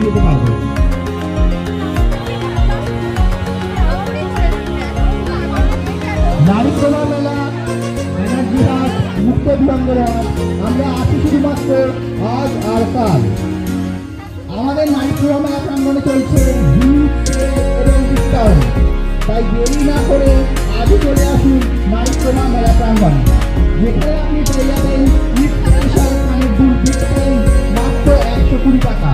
যেতে পারবে। নারীকোনা মেলা, ব্যানার্জি হাট, মুক্ত বিহঙ্গের হাট, আমরা আছি শুধুমাত্র আজ আর কাল। আমাদের নারীকোনা মেলা প্রাঙ্গণে চলছে এবং ডিসকাউন্ট, তাই দেরি না করে আজই চলে আসুন নারীকোনা মেলা প্রাঙ্গণে, যেখানে আপনি পেয়ে যাবেন স্পেশাল কানের দুল মাত্র 120 টাকা।